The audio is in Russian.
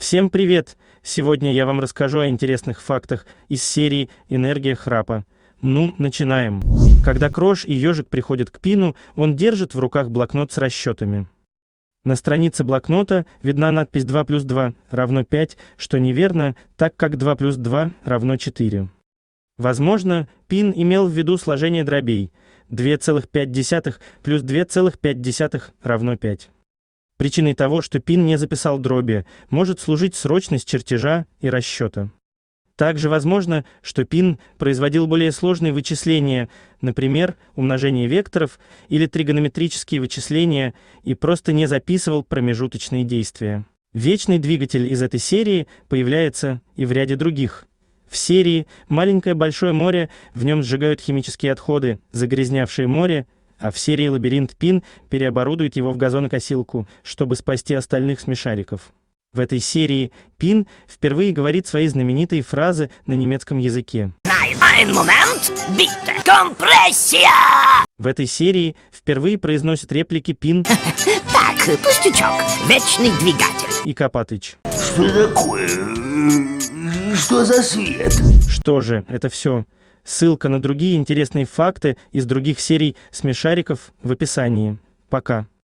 Всем привет! Сегодня я вам расскажу о интересных фактах из серии «Энергия храпа». Ну, начинаем. Когда Крош и Ежик приходят к Пину, он держит в руках блокнот с расчетами. На странице блокнота видна надпись 2 плюс 2 равно 5, что неверно, так как 2 плюс 2 равно 4. Возможно, Пин имел в виду сложение дробей 2,5 плюс 2,5 равно 5. Причиной того, что Пин не записал дроби, может служить срочность чертежа и расчета. Также возможно, что Пин производил более сложные вычисления, например, умножение векторов или тригонометрические вычисления, и просто не записывал промежуточные действия. Вечный двигатель из этой серии появляется и в ряде других. В серии «Маленькое большое море» в нем сжигают химические отходы, загрязнявшие море, а в серии «Лабиринт» Пин переоборудует его в газонокосилку, чтобы спасти остальных смешариков. В этой серии Пин впервые говорит свои знаменитые фразы на немецком языке. В этой серии впервые произносят реплики Пин Так, пустячок, вечный двигатель. и Копатыч. Что такое? Что за свет? Что же, это все. Ссылка на другие интересные факты из других серий смешариков в описании. Пока.